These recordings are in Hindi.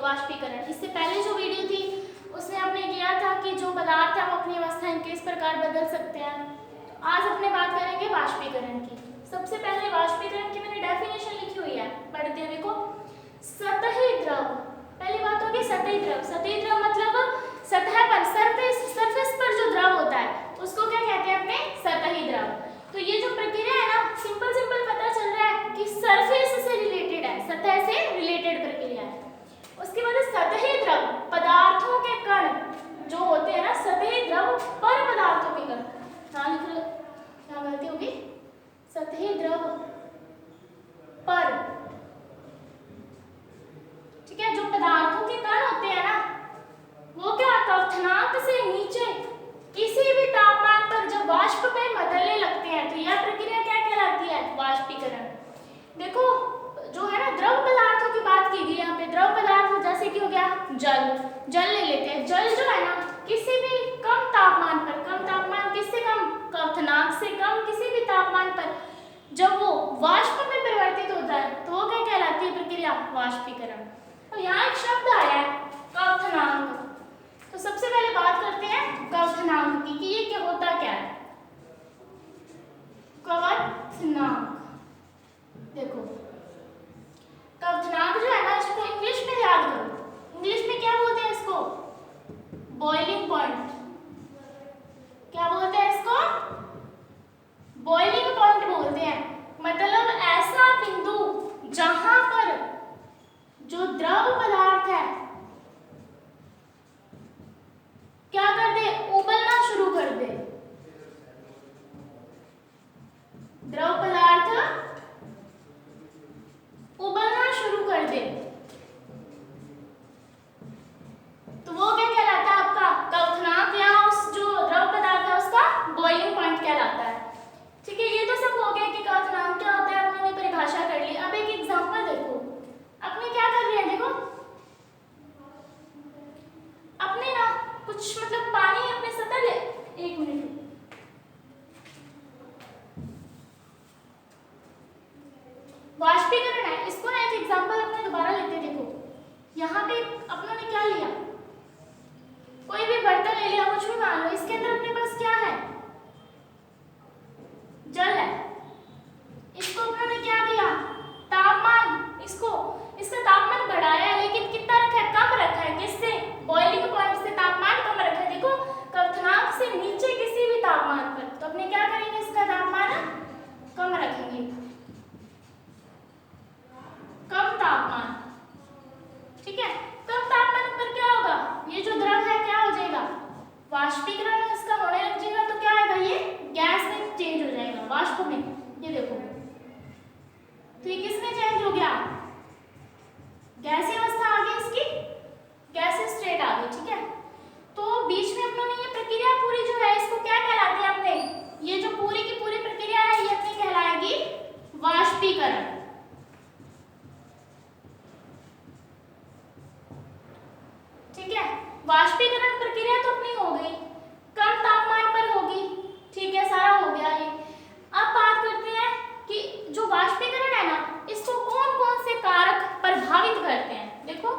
वाष्पीकरण। इससे पहले जो वीडियो थी उसमें आपने किया था कि जो पदार्थ है वो अपनी अवस्था किस प्रकार बदल सकते हैं। तो आज अपने बात करेंगे वाष्पीकरण की। सबसे पहले वाष्पीकरण की मैंने डेफिनेशन लिखी हुई है, पढ़ते हैं। देखो, सतही द्रव, पहली बात होगी सतही द्रव। सतही द्रव मतलब सतह पर, सरफेस पर जो द्रव होता है उसको क्या कहते हैं अपने, सतही द्रव। तो ये जो प्रक्रिया है ना, सिंपल पता चल रहा है कि सरफेस से रिलेटेड है, सतह से रिलेटेड प्रक्रिया है। उसके बाद सतही द्रव, पदार्थों के कण जो होते हैं ना, सतही द्रव पर पदार्थों के कण, हाँ लिख लो, क्या गलती होगी, सतही द्रव पर, ठीक है। जो पदार्थों के कण होते हैं ना, वो क्या क्वथनांक से नीचे किसी भी तापमान पर जब वाष्प में बदलने लगते हैं तो यह प्रक्रिया क्या कहलाती है, वाष्पीकरण। देखो, जो है ना द्रव पदार्थों की बात की गई यहाँ पे, द्रव पदार्थ जैसे कि हो गया जल ले लेते हैं। जल जो है ना, किसी भी कम तापमान पर, कम तापमान किससे कम, क्वथनांक से कम किसी भी तापमान पर जब वो वाष्प में परिवर्तित होता है तो वो क्या कहलाती है प्रक्रिया, वाष्पीकरण। तो यहाँ एक शब्द आया है क्वथनांक। तो सबसे पहले बात करते हैं क्वथनांक की कि ये क्या होता क्या है। क्वथनांक, देखो क्वथनांक जो है ना, इसको इंग्लिश में याद करो। इंग्लिश में क्या बोलते हैं इसको, बॉइलिंग पॉइंट। क्या बोलते हैं इसको, बॉइलिंग पॉइंट बोलते हैं। मतलब ऐसा बिंदु जहां पर जो द्रव पदार्थ है क्या कर दे, उबलना शुरू कर दे। द्रव पदार्थ उबलना शुरू कर दे तो वो क्या कहलाता है आपका, क्वथनांक, या उस जो द्रव पदार्थ है उसका बॉइलिंग पॉइंट कहलाता है। ठीक है, ये तो सब हो गया कि क्वथनांक क्या होता है, आपने परिभाषा कर ली। अब एक एग्जांपल देखो, अपने क्या कर रहे हैं, देखो अपने ना कुछ मतलब पानी अपने सतह ले, एक मिनट, वाष्पीकरण है, इसको ना एक एग्जांपल अपने दोबारा लेते हैं। देखो यहाँ पे अपनों ने क्या लिया, कोई भी बर्तन ले लिया, कुछ भी मान लो, इसके अंदर अपने पास क्या है, जल है। इसको अपनों ने क्या दिया, तापमान, इसका तापमान बढ़ाया है, लेकिन कितना रखा है, कम रखा है। किससे, बॉइलिंग पॉइंट से तापमान कम रखा है। देखो, क्वथनांक से नीचे किसी भी तापमान पर, तो अपने क्या करेंगे, इसका तापमान कम रखेंगे, कम तापमान। ठीक है, कम तापमान पर क्या होगा, ये जो द्रव है क्या हो जाएगा, वाष्पीकरण इसका होने लग जाएगा। तो क्या आएगा, ये गैस में चेंज हो जाएगा, वाष्प में। ये देखो, तो ये किसमें चेंज हो गया, गैसीय अवस्था आ गई, इसकी गैसीय स्टेट आ गई। ठीक है, तो बीच में अपनों ने ये प्रक्रिया पूरी जो है इसको क्या कहलाते हैं अपने, ये जो पूरी की पूरी प्रक्रिया है ये अपनी कहलाएगी वाष्पीकरण। ठीक है, वाष्पीकरण प्रक्रिया तो अपनी हो गई, कम तापमान पर होगी। ठीक है, सारा हो गया ये। अब बात करते हैं कि जो वाष्पीकरण है ना, इसको कौन कौन से कारक प्रभावित करते हैं। देखो,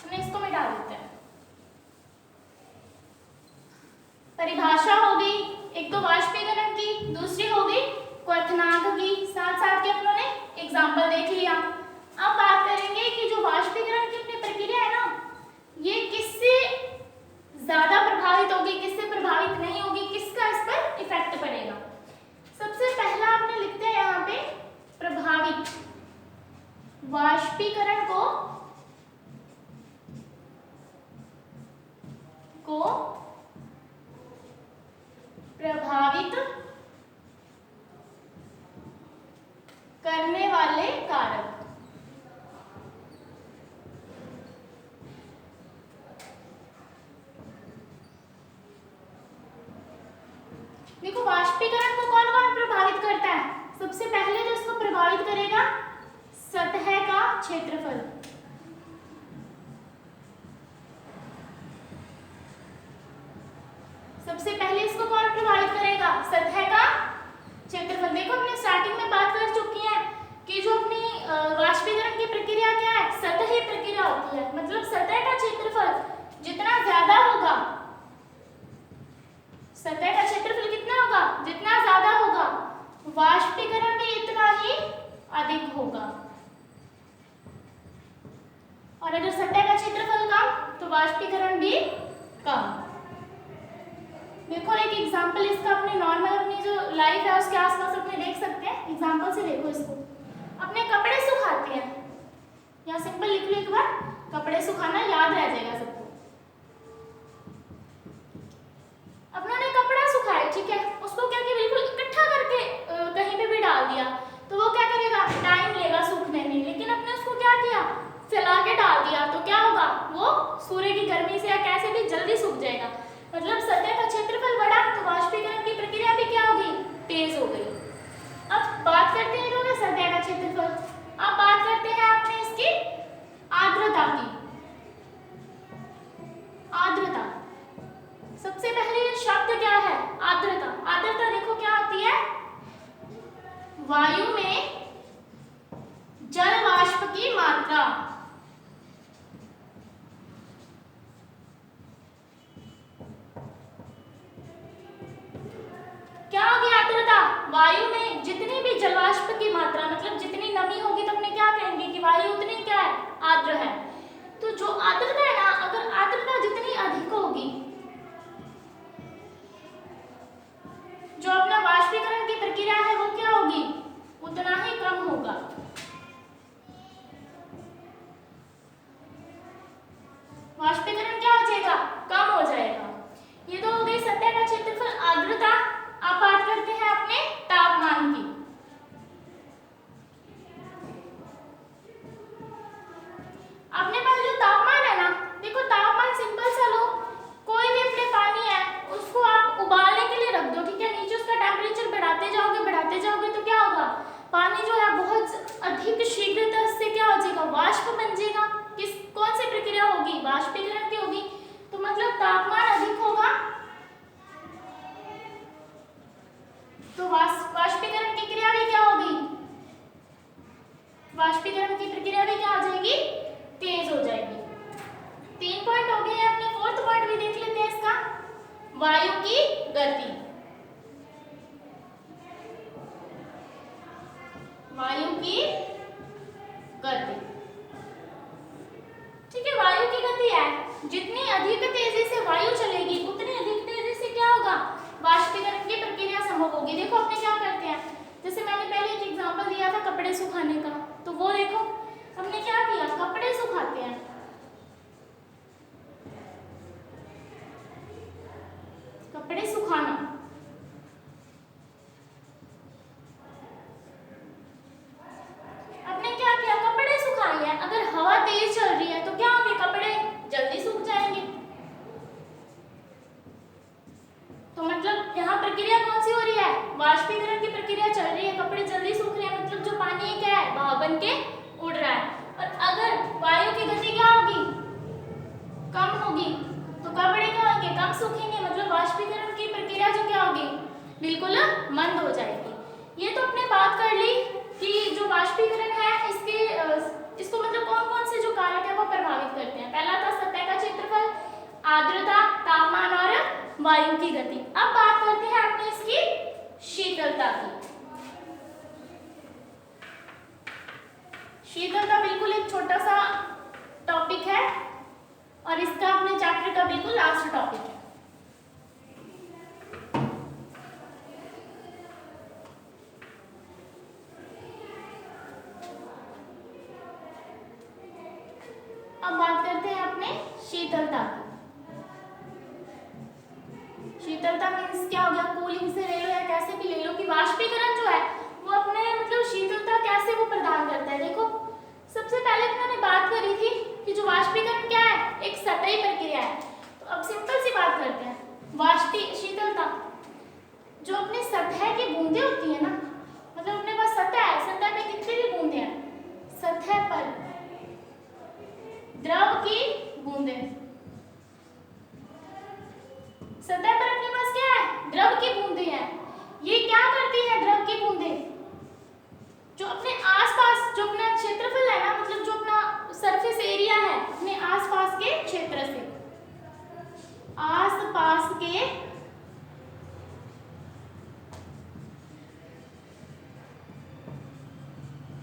हमने इसको मिटा देते हैं। परिभाषा हो गई एक तो वाष्पीकरण की, दूसरी हो गई क्वथनांक की, साथ साथ के अपनों ने एग्जाम्पल देख लिया। अब बात करेंगे कि जो वाष्पीकरण की अपनी प्रक्रिया है ना, ये किससे ज्यादा प्रभावित होगी, किससे प्रभावित नहीं होगी, किसका इस पर इफेक्ट पड़ेगा। सबसे पहला आपने लिखते हैं यहाँ पे प्रभावित, वाष्पीकरण को प्रभावित करने वाले कारक। देखो, वाष्पीकरण को कौन कौन प्रभावित करता है, सबसे पहले जो इसको प्रभावित करेगा, सतह का क्षेत्रफल। सबसे पहले इसको कौन प्रभावित करेगा, सतह का क्षेत्रफल। देखो, हमने स्टार्टिंग में बात कर चुकी है कि जो अपनी वाष्पीकरण की प्रक्रिया क्या है? सतही प्रक्रिया होती है। मतलब सतह का क्षेत्रफल जितना ज्यादा होगा, सतह का क्षेत्रफल कितना होगा? जितना ज्यादा होगा, वाष्पीकरण भी इतना ही अधिक होगा। और अगर सतह का क्षेत्रफल कम तो वाष्पीकरण भी कम। देखो एक एग्जांपल इसका अपने नॉर्मल अपनी जो लाइफ है उसके आसपास अपने देख सकते हैं। एग्जांपल से देखो इसको, अपने कपड़े सुखाते हैं, या सिंपल लिख लो एक बार, कपड़े सुखाना याद रह जाएगा सबको। अपनों ने कपड़ा सुखाया, ठीक है, उसको क्या किया, बिल्कुल इकट्ठा करके कहीं पे भी डाल दिया, तो वो क्या करेगा, टाइम लेगा सूखने में। लेकिन अपने उसको क्या किया, फैला के डाल दिया, तो क्या होगा, वो सूर्य की गर्मी से या कैसे भी जल्दी सूख जाएगा। मतलब सतह का क्षेत्रफल बढ़ा तो वाष्पीकरण की प्रक्रिया भी क्या होगी, तेज हो गई। अब बात करते हैं लोग सतह का क्षेत्रफल। अब बात करते हैं आपने इसकी आर्द्रता की। आर्द्रता, सबसे पहले शब्द क्या है, आर्द्रता। आर्द्रता देखो क्या होती है, वायु में जल वाष्प की मात्रा। क्या होगी आर्द्रता, वायु में जितनी भी जलवाष्प की मात्रा, मतलब जितनी नमी होगी तो अपने क्या कहेंगे कि वायु उतनी क्या है, आर्द्र है। तो जो आर्द्रता है ना, अगर आर्द्रता जितनी अधिक होगी, जो अपना वाष्पीकरण की प्रक्रिया है वो क्या होगी, उतना ही कम होगा। वाष्पीकरण क्या हो जाएगा, कम हो जाएगा। ये तो हो गई सतह का क्षेत्रफल, आर्द्रता। अब बात करते हैं अपने तापमान की। अपने पास जो तापमान है ना, देखो तापमान सिंपल सा लो, कोई भी अपने पानी है उसको आप उबालने के लिए रख दो, ठीक है, नीचे उसका टेम्परेचर बढ़ाते जाओगे तो क्या होगा, पानी जो है बहुत अधिक शीघ्रता से क्या हो जाएगा, वाष्प बन जाएगा। किस कौन सी प्रक्रिया होगी, वाष्पीकरण की होगी। तो मतलब तापमान अधिक होगा तो वाष्पीकरण की क्रिया भी क्या होगी, वाष्पीकरण की प्रक्रिया भी क्या हो जाएगी, तेज हो जाएगी। 3 पॉइंट हो गए हैं अपने, 4th पॉइंट भी देख लेते हैं इसका, वायु की गति। वायु की गति, ठीक है, वायु की गति है, जितनी अधिक तेजी से वायु चलेगी उतनी अधिक तेजी से क्या होगा, वाष्पीकरण की प्रक्रिया संभव होगी। देखो अपने क्या करते हैं, जैसे मैंने पहले एक एग्जांपल दिया था कपड़े सुखाने का, तो वो देखो हमने क्या किया, कपड़े सुखाते हैं, कपड़े सुखाना, आपने क्या किया, कपड़े सुखाए हैं। अगर हवा तेज चल रही है तो क्या होंगे, कपड़े जल्दी सूख जाएंगे। तो मतलब यहाँ प्रक्रिया कौन सी हो रही है, वाष्पीकरण की प्रक्रिया चल रही है, कपड़े जल्दी सूख रहे हैं। मतलब जो पानी है क्या है, भाप बन के उड़ रहा है। और अगर वायु की गति क्या होगी, कम होगी, तो कपड़े क्या होंगे, कम सूखेंगे। मतलब वाष्पीकरण की प्रक्रिया जो क्या होगी, बिल्कुल मंद हो जाएगी। ये तो अपने बात कर ली कि जो वाष्पीकरण है इसको मतलब कौन कौन से जो कारक है वो प्रभावित करते हैं। पहला था सतह का क्षेत्रफल, आर्द्रता, तापमान और वायु की गति। अब बात करते हैं अपने इसकी शीतलता की। शीतलता बिल्कुल एक छोटा सा टॉपिक है और इसका अपने चैप्टर का बिल्कुल लास्ट टॉपिक है। अब बात करते हैं अपने शीतलता की। शीतलता मीन्स क्या हो गया, कूलिंग से ले लो या कैसे भी ले लो कि वाष्पीकरण जो है वो अपने मतलब शीतलता कैसे वो प्रदान करता है। देखो सबसे पहले मैंने बात करी थी कि जो वाष्पीकरण क्या है, एक सतही प्रक्रिया है। तो अब सिंपल सी बात करते हैं, शीतलता जो अपने सतह की बूंदें होती है ना, मतलब अपने पास सतह है, सतह पे कितनी भी बूंदें हैं, सतह पर द्रव की बूंदें, सतह पर अपने पास क्या है, द्रव की बूंदें हैं। ये क्या करती है, द्रव की बूंदें जो अपने आसपास जो अपना क्षेत्रफल है ना, मतलब जो अपना सरफेस एरिया है अपने आसपास के क्षेत्र से, आसपास के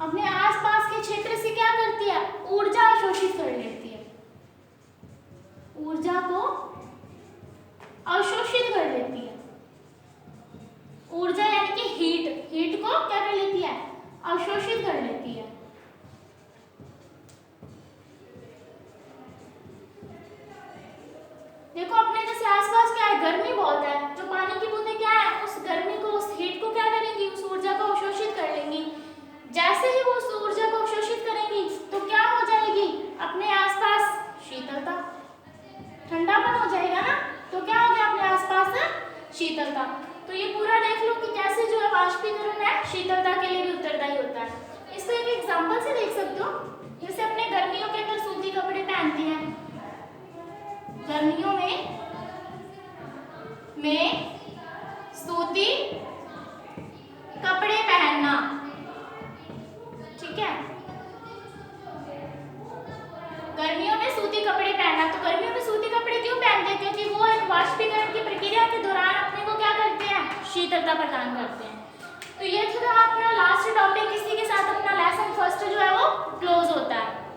अपने आसपास के क्षेत्र से क्या करती है, ऊर्जा अवशोषित कर लेती है, ऊर्जा को अवशोषित कर लेती है। ऊर्जा यानी कि हीट को क्या कर लेती है, अवशोषित कर लेती है। देखो अपने जैसे आसपास क्या है, गर्मी बहुत है, जो पानी की बूंदें क्या है, उस गर्मी को, उस हीट को क्या करेंगी, उस ऊर्जा को अवशोषित कर लेंगी। जैसे ही वो उस ऊर्जा को अवशोषित करेंगी तो क्या हो जाएगी, अपने आसपास शीतलता, ठंडापन हो जाएगा ना, तो क्या हो गया अपने आसपास शीतलता। तो ये पूरा देख लो कि कैसे जो है वाष्पीकरण है शीतलता के लिए भी उत्तरदायी होता है। इसको एक एग्जांपल से देख सकते हो, जैसे अपने गर्मियों के अंदर सूती कपड़े पहनते हैं, गर्मियों में सूती कपड़े पहनना, ठीक है, गर्मियों में सूती कपड़े पहनना। तो गर्मियों में सूती कपड़े क्यों पहनते हैं, क्योंकि वो एक वाष्पीकरण की प्रक्रिया के दौरान अपने को क्या करते हैं, शीतलता प्रदान करते हैं। तो ये था अपना लास्ट टॉपिक, इसी के साथ अपना लेसन फर्स्ट जो है वो क्लोज होता है।